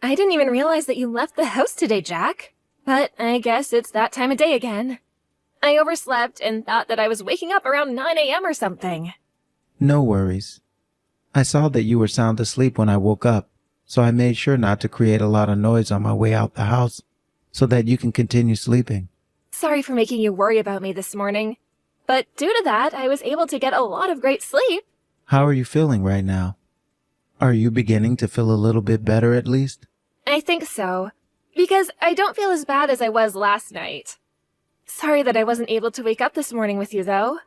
I didn't even realize that you left the house today, Jack. But I guess it's that time of day again. I overslept and thought that I was waking up around 9 a.m. or something. No worries. I saw that you were sound asleep when I woke up, so I made sure not to create a lot of noise on my way out the house, so that you can continue sleeping. Sorry for making you worry about me this morning. But due to that, I was able to get a lot of great sleep. How are you feeling right now? Are you beginning to feel a little bit better at least? I think so, because I don't feel as bad as I was last night. Sorry that I wasn't able to wake up this morning with you, though.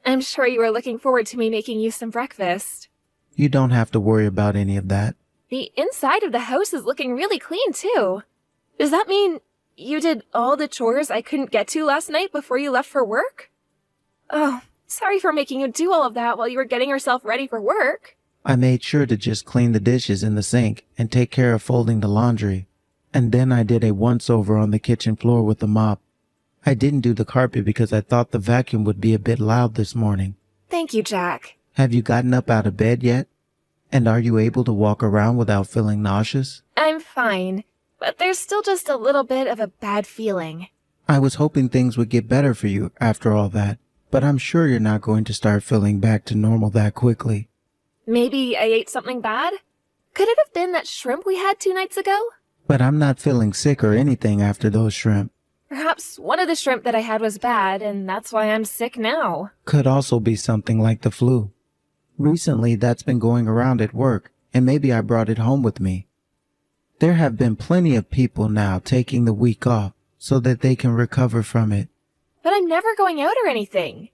I'm sure you were looking forward to me making you some breakfast. You don't have to worry about any of that. The inside of the house is looking really clean, too. Does that mean you did all the chores I couldn't get to last night before you left for work? Oh, sorry for making you do all of that while you were getting yourself ready for work. I made sure to just clean the dishes in the sink and take care of folding the laundry. And then I did a once-over on the kitchen floor with the mop. I didn't do the carpet because I thought the vacuum would be a bit loud this morning. Thank you, Jack. Have you gotten up out of bed yet? And are you able to walk around without feeling nauseous? I'm fine, but there's still just a little bit of a bad feeling. I was hoping things would get better for you after all that, but I'm sure you're not going to start feeling back to normal that quickly. Maybe I ate something bad? Could it have been that shrimp we had 2 nights ago? But I'm not feeling sick or anything after those shrimp. Perhaps one of the shrimp that I had was bad, and that's why I'm sick now. Could also be something like the flu. Recently, that's been going around at work, and maybe I brought it home with me. There have been plenty of people now taking the week off so that they can recover from it. But I'm never going out or anything.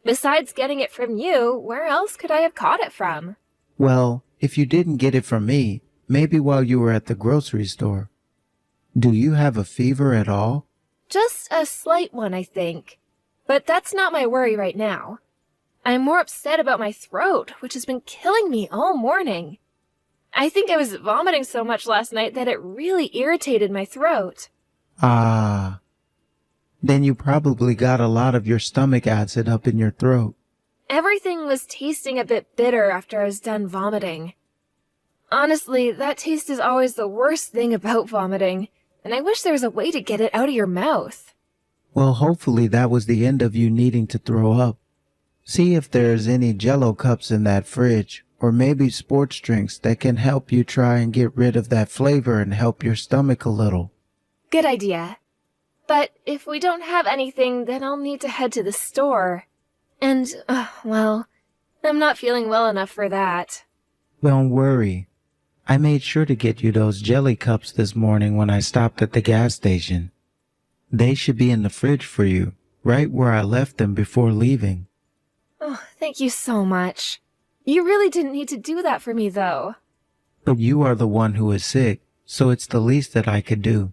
Besides getting it from you, where else could I have caught it from? Well, if you didn't get it from me, maybe while you were at the grocery store. Do you have a fever at all? Just a slight one, I think. But that's not my worry right now. I'm more upset about my throat, which has been killing me all morning. I think I was vomiting so much last night that it really irritated my throat. Ah. Then you probably got a lot of your stomach acid up in your throat. Everything was tasting a bit bitter after I was done vomiting. Honestly, that taste is always the worst thing about vomiting, and I wish there was a way to get it out of your mouth. Well, hopefully that was the end of you needing to throw up. See if there's any Jell-O cups in that fridge, or maybe sports drinks that can help you try and get rid of that flavor and help your stomach a little. Good idea. But if we don't have anything, then I'll need to head to the store. And, well, I'm not feeling well enough for that. Don't worry. I made sure to get you those jelly cups this morning when I stopped at the gas station. They should be in the fridge for you, right where I left them before leaving. Oh, thank you so much. You really didn't need to do that for me, though. But you are the one who is sick, so it's the least that I could do.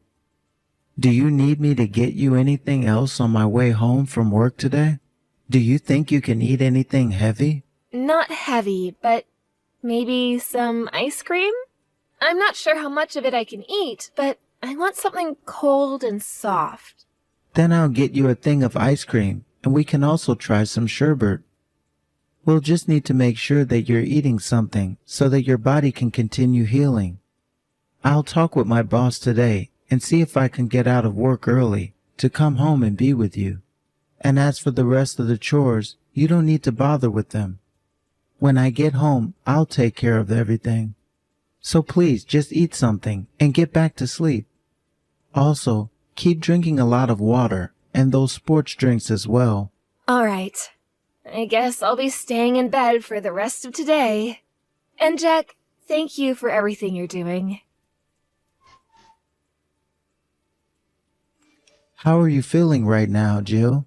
Do you need me to get you anything else on my way home from work today? Do you think you can eat anything heavy? Not heavy, but maybe some ice cream? I'm not sure how much of it I can eat, but I want something cold and soft. Then I'll get you a thing of ice cream, and we can also try some sherbet. We'll just need to make sure that you're eating something so that your body can continue healing. I'll talk with my boss today and see if I can get out of work early to come home and be with you. And as for the rest of the chores, you don't need to bother with them. When I get home, I'll take care of everything. So please just eat something and get back to sleep. Also, keep drinking a lot of water and those sports drinks as well. All right. I guess I'll be staying in bed for the rest of today. And Jack, thank you for everything you're doing. How are you feeling right now, Jill?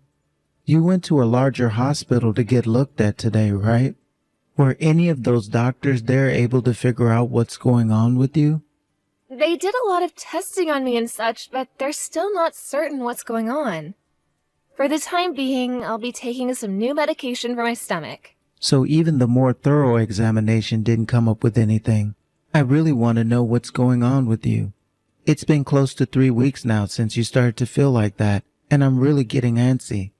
You went to a larger hospital to get looked at today, right? Were any of those doctors there able to figure out what's going on with you? They did a lot of testing on me and such, but they're still not certain what's going on. For the time being, I'll be taking some new medication for my stomach. So even the more thorough examination didn't come up with anything. I really want to know what's going on with you. It's been close to 3 weeks now since you started to feel like that, and I'm really getting antsy.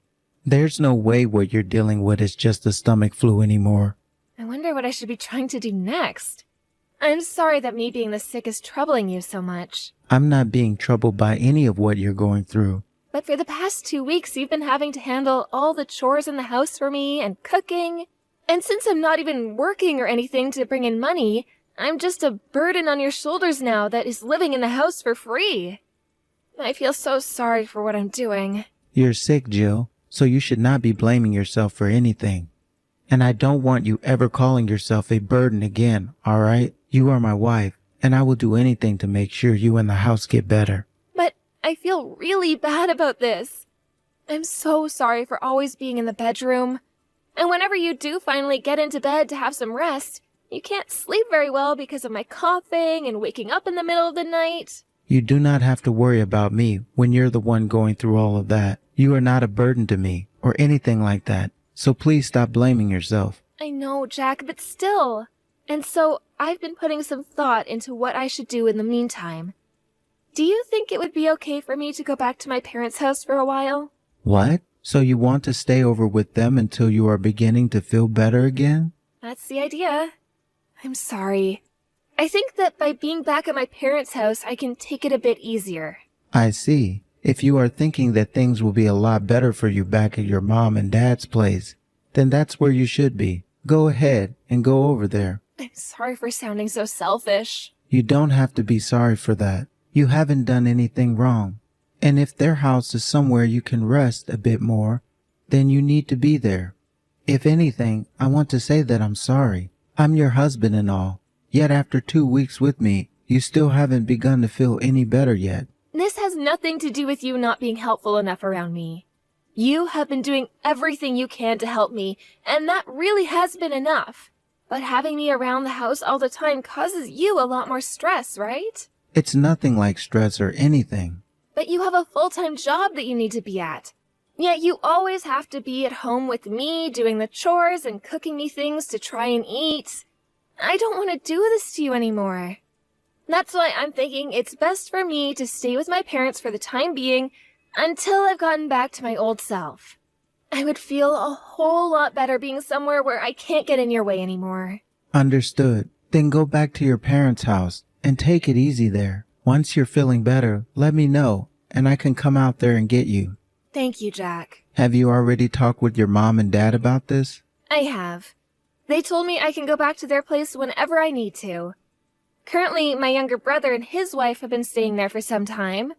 There's no way what you're dealing with is just the stomach flu anymore. I wonder what I should be trying to do next. I'm sorry that me being this sick is troubling you so much. I'm not being troubled by any of what you're going through. But for the past 2 weeks, you've been having to handle all the chores in the house for me and cooking. And since I'm not even working or anything to bring in money, I'm just a burden on your shoulders now that is living in the house for free. I feel so sorry for what I'm doing. You're sick, Jill, so you should not be blaming yourself for anything. And I don't want you ever calling yourself a burden again, all right? You are my wife, and I will do anything to make sure you and the house get better. But I feel really bad about this. I'm so sorry for always being in the bedroom. And whenever you do finally get into bed to have some rest, you can't sleep very well because of my coughing and waking up in the middle of the night. You do not have to worry about me when you're the one going through all of that. You are not a burden to me or anything like that. So please stop blaming yourself. I know, Jack, but still. And so I've been putting some thought into what I should do in the meantime. Do you think it would be okay for me to go back to my parents' house for a while? What? So you want to stay over with them until you are beginning to feel better again? That's the idea. I'm sorry. I think that by being back at my parents' house, I can take it a bit easier. I see. If you are thinking that things will be a lot better for you back at your mom and dad's place, then that's where you should be. Go ahead and go over there. I'm sorry for sounding so selfish. You don't have to be sorry for that. You haven't done anything wrong. And if their house is somewhere you can rest a bit more, then you need to be there. If anything, I want to say that I'm sorry. I'm your husband and all. Yet after 2 weeks with me, you still haven't begun to feel any better yet. This has nothing to do with you not being helpful enough around me. You have been doing everything you can to help me, and that really has been enough. But having me around the house all the time causes you a lot more stress, right? It's nothing like stress or anything. But you have a full-time job that you need to be at. Yet you always have to be at home with me, doing the chores and cooking me things to try and eat. I don't want to do this to you anymore. That's why I'm thinking it's best for me to stay with my parents for the time being until I've gotten back to my old self. I would feel a whole lot better being somewhere where I can't get in your way anymore. Understood. Then go back to your parents' house and take it easy there. Once you're feeling better, let me know, and I can come out there and get you. Thank you, Jack. Have you already talked with your mom and dad about this? I have. They told me I can go back to their place whenever I need to. Currently, my younger brother and his wife have been staying there for some time,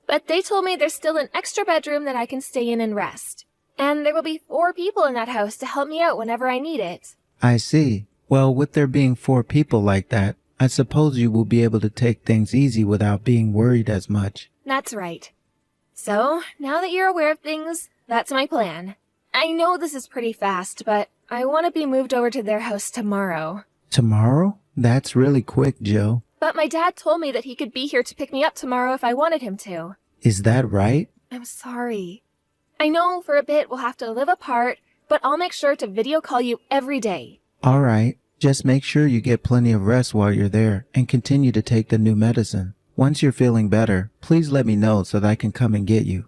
but they told me there's still an extra bedroom that I can stay in and rest. And there will be 4 people in that house to help me out whenever I need it. I see. Well, with there being 4 people like that, I suppose you will be able to take things easy without being worried as much. That's right. So, now that you're aware of things, that's my plan. I know this is pretty fast, but I want to be moved over to their house tomorrow. Tomorrow? That's really quick, Jill. But my dad told me that he could be here to pick me up tomorrow if I wanted him to. Is that right? I'm sorry. I know for a bit we'll have to live apart, but I'll make sure to video call you every day. All right. Just make sure you get plenty of rest while you're there and continue to take the new medicine. Once you're feeling better, please let me know so that I can come and get you.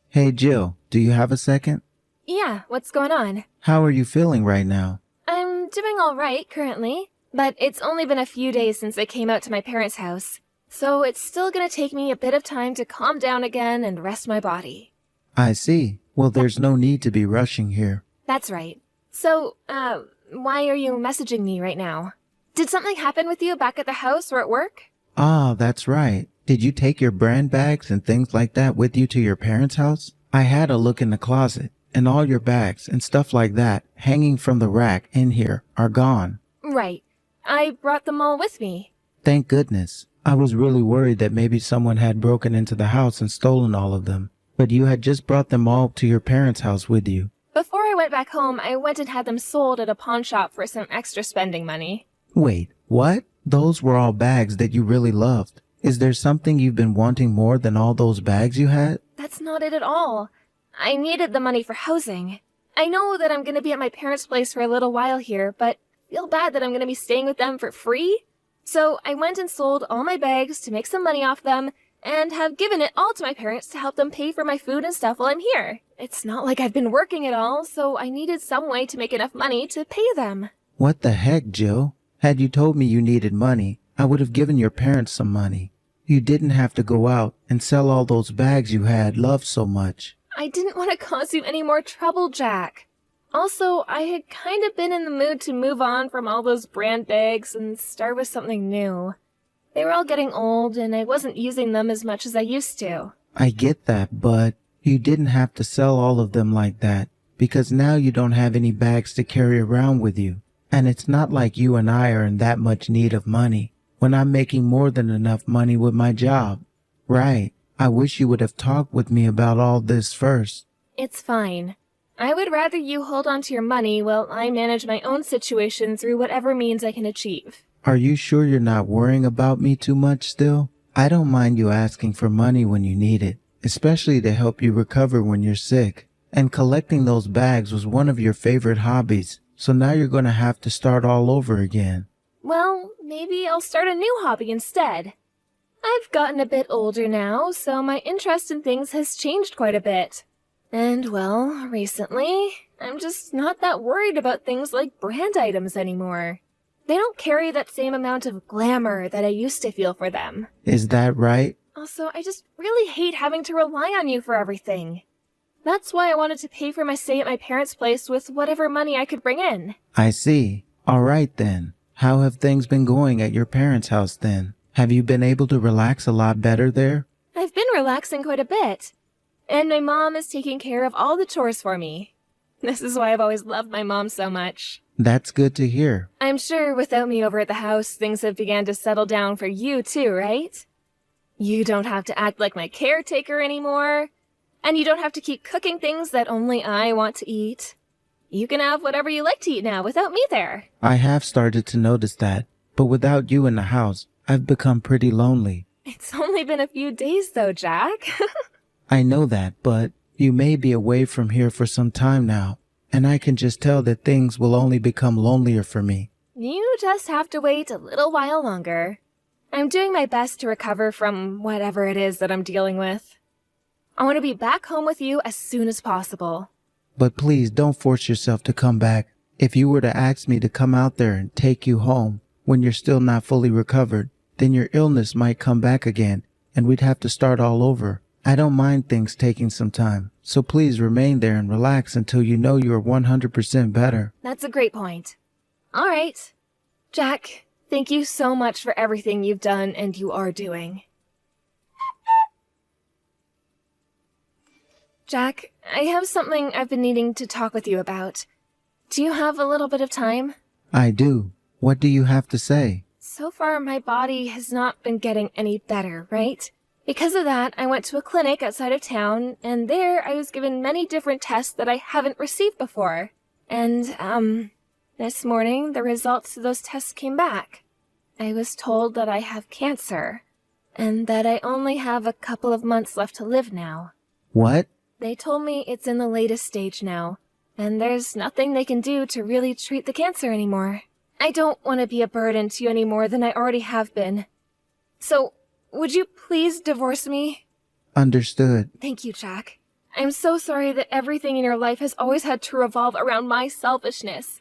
Hey, Jill, do you have a second? Yeah, what's going on? How are you feeling right now? I'm doing all right currently, but it's only been a few days since I came out to my parents' house, so it's still gonna take me a bit of time to calm down again and rest my body. I see. Well, there's no need to be rushing here. That's right. So, why are you messaging me right now? Did something happen with you back at the house or at work? Ah, that's right. Did you take your brand bags and things like that with you to your parents' house? I had a look in the closet, and all your bags and stuff like that hanging from the rack in here are gone. Right. I brought them all with me. Thank goodness. I was really worried that maybe someone had broken into the house and stolen all of them. But you had just brought them all to your parents' house with you. Before I went back home, I went and had them sold at a pawn shop for some extra spending money. Wait, what? Those were all bags that you really loved. Is there something you've been wanting more than all those bags you had? That's not it at all. I needed the money for housing. I know that I'm going to be at my parents' place for a little while here, but I feel bad that I'm going to be staying with them for free. So I went and sold all my bags to make some money off them, and have given it all to my parents to help them pay for my food and stuff while I'm here. It's not like I've been working at all, so I needed some way to make enough money to pay them. What the heck, Jill? Had you told me you needed money, I would have given your parents some money. You didn't have to go out and sell all those bags you had loved so much. I didn't want to cause you any more trouble, Jack. Also, I had kind of been in the mood to move on from all those brand bags and start with something new. They were all getting old, and I wasn't using them as much as I used to. I get that, but you didn't have to sell all of them like that, because now you don't have any bags to carry around with you. And it's not like you and I are in that much need of money when I'm making more than enough money with my job. Right. I wish you would have talked with me about all this first. It's fine. I would rather you hold on to your money while I manage my own situation through whatever means I can achieve. Are you sure you're not worrying about me too much still? I don't mind you asking for money when you need it, especially to help you recover when you're sick. And collecting those bags was one of your favorite hobbies, so now you're going to have to start all over again. Well, maybe I'll start a new hobby instead. I've gotten a bit older now, so my interest in things has changed quite a bit. And, well, recently, I'm just not that worried about things like brand items anymore. They don't carry that same amount of glamour that I used to feel for them. Is that right? Also, I just really hate having to rely on you for everything. That's why I wanted to pay for my stay at my parents' place with whatever money I could bring in. I see. All right then. How have things been going at your parents' house then? Have you been able to relax a lot better there? I've been relaxing quite a bit. And my mom is taking care of all the chores for me. This is why I've always loved my mom so much. That's good to hear. I'm sure without me over at the house, things have begun to settle down for you too, right? You don't have to act like my caretaker anymore. And you don't have to keep cooking things that only I want to eat. You can have whatever you like to eat now without me there. I have started to notice that, but without you in the house, I've become pretty lonely. It's only been a few days though, Jack. I know that, but you may be away from here for some time now, and I can just tell that things will only become lonelier for me. You just have to wait a little while longer. I'm doing my best to recover from whatever it is that I'm dealing with. I want to be back home with you as soon as possible. But please don't force yourself to come back. If you were to ask me to come out there and take you home when you're still not fully recovered, then your illness might come back again, and we'd have to start all over. I don't mind things taking some time, so please remain there and relax until you know you are 100% better. That's a great point. All right. Jack, thank you so much for everything you've done and you are doing. Jack, I have something I've been needing to talk with you about. Do you have a little bit of time? I do. What do you have to say? So far, my body has not been getting any better, right? Because of that, I went to a clinic outside of town, and there I was given many different tests that I haven't received before. And, this morning, the results of those tests came back. I was told that I have cancer, and that I only have a couple of months left to live now. What? They told me it's in the latest stage now, and there's nothing they can do to really treat the cancer anymore. I don't want to be a burden to you any more than I already have been. So, would you please divorce me? Understood. Thank you, Jack. I'm so sorry that everything in your life has always had to revolve around my selfishness.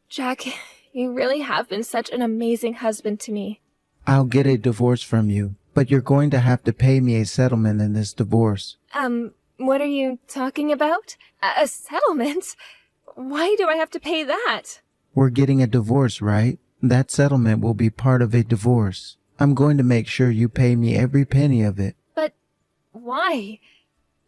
Jack, you really have been such an amazing husband to me. I'll get a divorce from you, but you're going to have to pay me a settlement in this divorce. What are you talking about? A settlement? Why do I have to pay that? We're getting a divorce, right? That settlement will be part of a divorce. I'm going to make sure you pay me every penny of it. But why?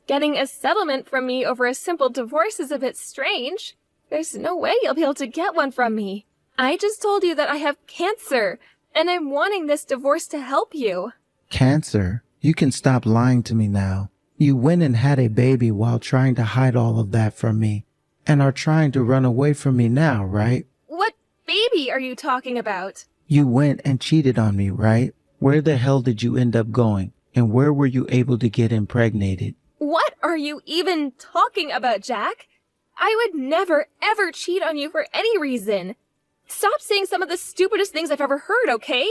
Getting a settlement from me over a simple divorce is a bit strange. There's no way you'll be able to get one from me. I just told you that I have cancer, and I'm wanting this divorce to help you. Cancer? You can stop lying to me now. You went and had a baby while trying to hide all of that from me, and are trying to run away from me now, right? What baby are you talking about? You went and cheated on me, right? Where the hell did you end up going? And where were you able to get impregnated? What are you even talking about, Jack? I would never, ever cheat on you for any reason. Stop saying some of the stupidest things I've ever heard, okay?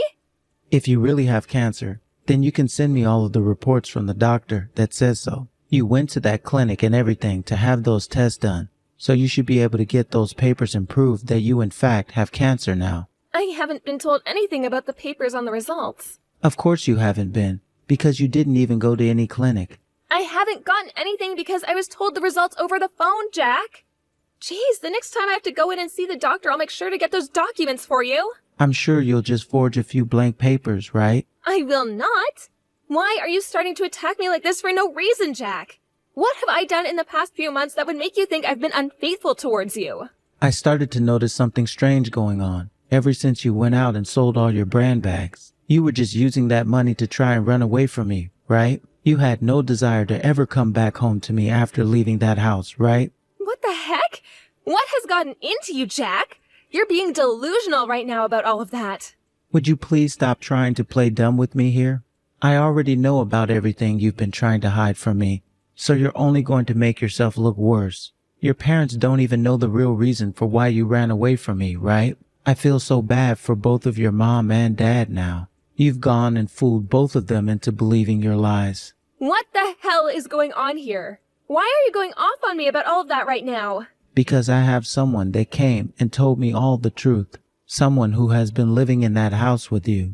If you really have cancer, then you can send me all of the reports from the doctor that says so. You went to that clinic and everything to have those tests done. So you should be able to get those papers and prove that you in fact have cancer now. I haven't been told anything about the papers on the results. Of course you haven't been, because you didn't even go to any clinic. I haven't gotten anything because I was told the results over the phone, Jack. Geez, the next time I have to go in and see the doctor, I'll make sure to get those documents for you. I'm sure you'll just forge a few blank papers, right? I will not. Why are you starting to attack me like this for no reason, Jack? What have I done in the past few months that would make you think I've been unfaithful towards you? I started to notice something strange going on ever since you went out and sold all your brand bags. You were just using that money to try and run away from me, right? You had no desire to ever come back home to me after leaving that house, right? What the heck? What has gotten into you, Jack? You're being delusional right now about all of that. Would you please stop trying to play dumb with me here? I already know about everything you've been trying to hide from me, so you're only going to make yourself look worse. Your parents don't even know the real reason for why you ran away from me, right? I feel so bad for both of your mom and dad now. You've gone and fooled both of them into believing your lies. What the hell is going on here? Why are you going off on me about all of that right now? Because I have someone that came and told me all the truth. Someone who has been living in that house with you.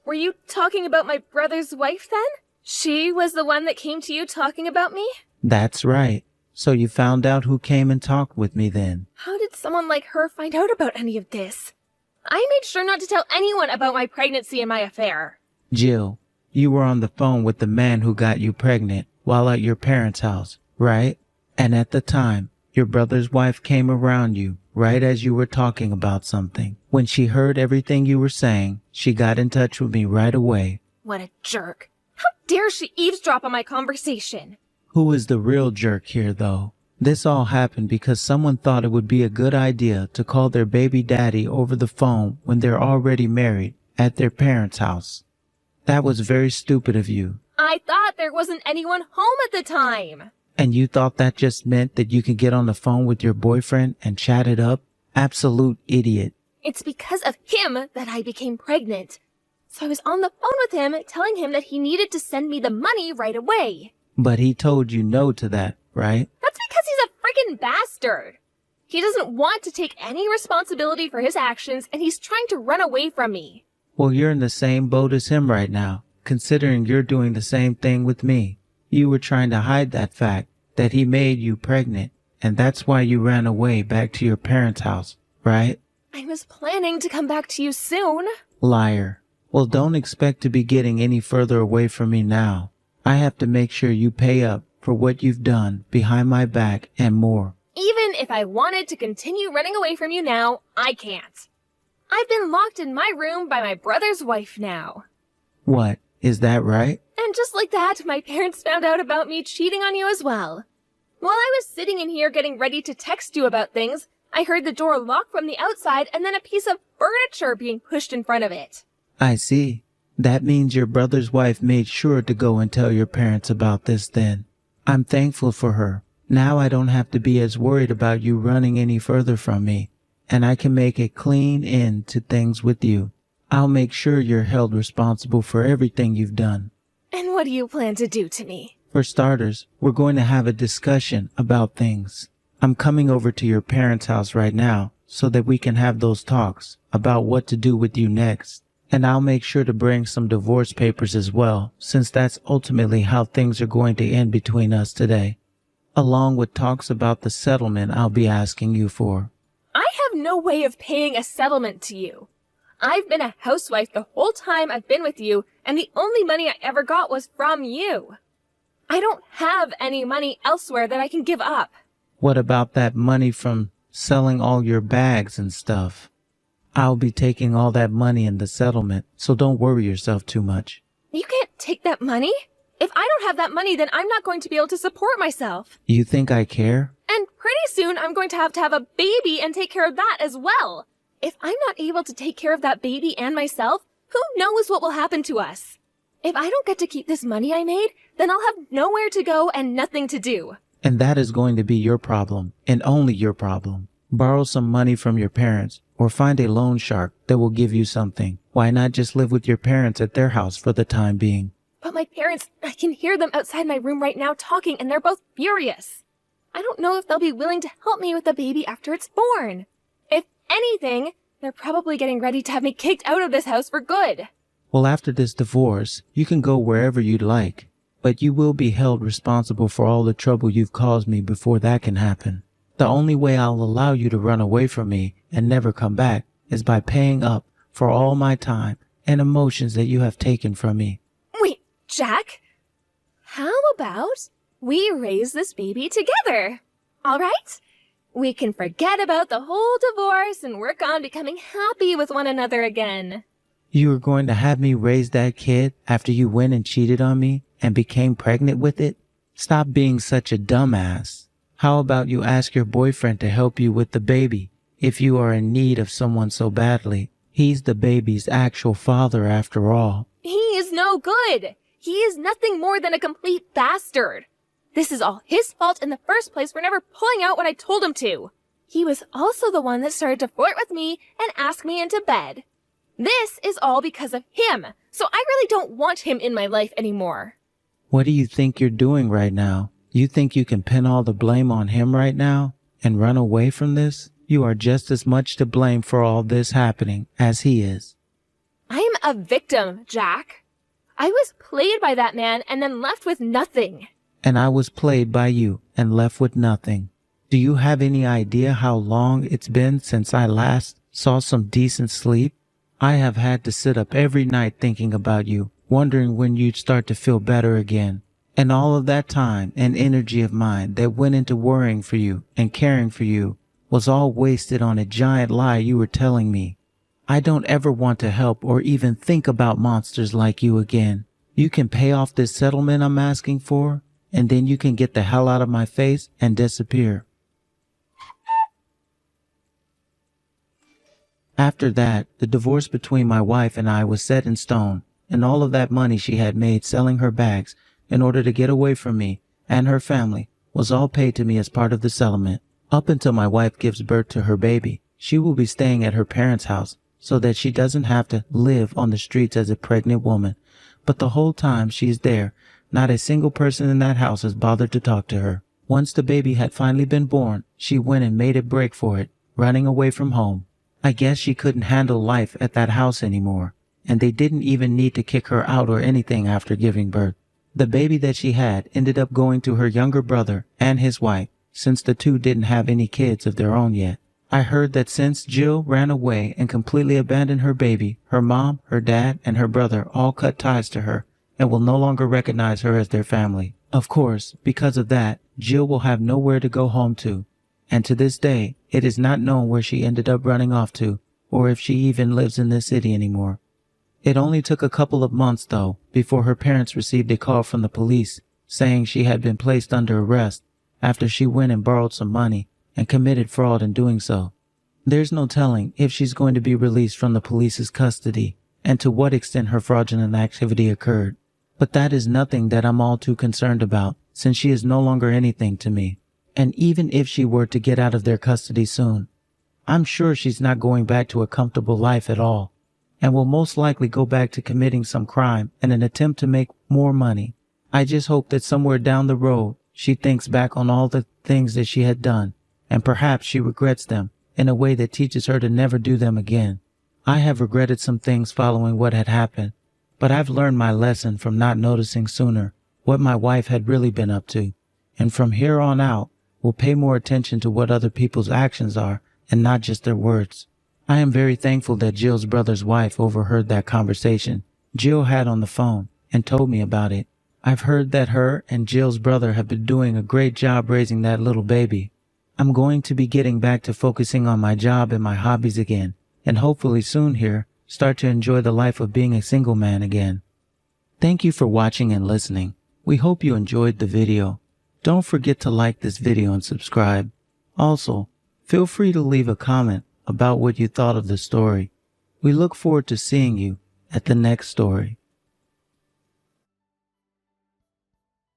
Were you talking about my brother's wife then? She was the one that came to you talking about me? That's right. So you found out who came and talked with me then. How did someone like her find out about any of this? I made sure not to tell anyone about my pregnancy and my affair. Jill, you were on the phone with the man who got you pregnant while at your parents' house, right? And at the time, your brother's wife came around you right as you were talking about something. When she heard everything you were saying, she got in touch with me right away. What a jerk. How dare she eavesdrop on my conversation? Who is the real jerk here, though? This all happened because someone thought it would be a good idea to call their baby daddy over the phone when they're already married at their parents' house. That was very stupid of you. I thought there wasn't anyone home at the time. And you thought that just meant that you could get on the phone with your boyfriend and chat it up? Absolute idiot. It's because of him that I became pregnant. So I was on the phone with him telling him that he needed to send me the money right away. But he told you no to that, right? That's because he's a freaking bastard. He doesn't want to take any responsibility for his actions, and he's trying to run away from me. Well, you're in the same boat as him right now, considering you're doing the same thing with me. You were trying to hide that fact that he made you pregnant, and that's why you ran away back to your parents' house, right? I was planning to come back to you soon. Liar. Well, don't expect to be getting any further away from me now. I have to make sure you pay up for what you've done behind my back and more. Even if I wanted to continue running away from you now, I can't. I've been locked in my room by my brother's wife now. What? Is that right? And just like that, my parents found out about me cheating on you as well. While I was sitting in here getting ready to text you about things, I heard the door lock from the outside and then a piece of furniture being pushed in front of it. I see. That means your brother's wife made sure to go and tell your parents about this then. I'm thankful for her. Now I don't have to be as worried about you running any further from me, and I can make a clean end to things with you. I'll make sure you're held responsible for everything you've done. And what do you plan to do to me? For starters, we're going to have a discussion about things. I'm coming over to your parents' house right now so that we can have those talks about what to do with you next. And I'll make sure to bring some divorce papers as well, since that's ultimately how things are going to end between us today, along with talks about the settlement I'll be asking you for. I have no way of paying a settlement to you. I've been a housewife the whole time I've been with you, and the only money I ever got was from you. I don't have any money elsewhere that I can give up. What about that money from selling all your bags and stuff? I'll be taking all that money in the settlement, so don't worry yourself too much. You can't take that money? If I don't have that money, then I'm not going to be able to support myself. You think I care? And pretty soon I'm going to have a baby and take care of that as well. If I'm not able to take care of that baby and myself, who knows what will happen to us? If I don't get to keep this money I made, then I'll have nowhere to go and nothing to do. And that is going to be your problem, and only your problem. Borrow some money from your parents, or find a loan shark that will give you something. Why not just live with your parents at their house for the time being? But my parents, I can hear them outside my room right now talking, and they're both furious. I don't know if they'll be willing to help me with the baby after it's born. If anything, they're probably getting ready to have me kicked out of this house for good. Well, after this divorce, you can go wherever you'd like, but you will be held responsible for all the trouble you've caused me before that can happen. The only way I'll allow you to run away from me and never come back is by paying up for all my time and emotions that you have taken from me. Wait, Jack? How about we raise this baby together? All right? We can forget about the whole divorce and work on becoming happy with one another again. You are going to have me raise that kid after you went and cheated on me and became pregnant with it? Stop being such a dumbass. How about you ask your boyfriend to help you with the baby if you are in need of someone so badly? He's the baby's actual father after all. He is no good. He is nothing more than a complete bastard. This is all his fault in the first place for never pulling out when I told him to. He was also the one that started to flirt with me and ask me into bed. This is all because of him, so I really don't want him in my life anymore. What do you think you're doing right now? You think you can pin all the blame on him right now and run away from this? You are just as much to blame for all this happening as he is. I am a victim, Jack. I was played by that man and then left with nothing. And I was played by you and left with nothing. Do you have any idea how long it's been since I last saw some decent sleep? I have had to sit up every night thinking about you, wondering when you'd start to feel better again. And all of that time and energy of mine that went into worrying for you and caring for you was all wasted on a giant lie you were telling me. I don't ever want to help or even think about monsters like you again. You can pay off this settlement I'm asking for, and then you can get the hell out of my face and disappear. After that, the divorce between my wife and I was set in stone, and all of that money she had made selling her bags in order to get away from me and her family was all paid to me as part of the settlement. Up until my wife gives birth to her baby, she will be staying at her parents' house so that she doesn't have to live on the streets as a pregnant woman. But the whole time she's there, not a single person in that house has bothered to talk to her. Once the baby had finally been born, she went and made a break for it, running away from home. I guess she couldn't handle life at that house anymore, and they didn't even need to kick her out or anything after giving birth. The baby that she had ended up going to her younger brother and his wife, since the two didn't have any kids of their own yet. I heard that since Jill ran away and completely abandoned her baby, her mom, her dad, and her brother all cut ties to her and will no longer recognize her as their family. Of course, because of that, Jill will have nowhere to go home to, and to this day, it is not known where she ended up running off to, or if she even lives in this city anymore. It only took a couple of months, though, before her parents received a call from the police saying she had been placed under arrest after she went and borrowed some money and committed fraud in doing so. There's no telling if she's going to be released from the police's custody and to what extent her fraudulent activity occurred. But that is nothing that I'm all too concerned about, since she is no longer anything to me. And even if she were to get out of their custody soon, I'm sure she's not going back to a comfortable life at all, and will most likely go back to committing some crime in an attempt to make more money. I just hope that somewhere down the road, she thinks back on all the things that she had done, and perhaps she regrets them in a way that teaches her to never do them again. I have regretted some things following what had happened, but I've learned my lesson from not noticing sooner what my wife had really been up to, and from here on out, will pay more attention to what other people's actions are and not just their words. I am very thankful that Jill's brother's wife overheard that conversation Jill had on the phone and told me about it. I've heard that her and Jill's brother have been doing a great job raising that little baby. I'm going to be getting back to focusing on my job and my hobbies again, and hopefully soon here start to enjoy the life of being a single man again. Thank you for watching and listening. We hope you enjoyed the video. Don't forget to like this video and subscribe. Also, feel free to leave a comment about what you thought of the story. We look forward to seeing you at the next story.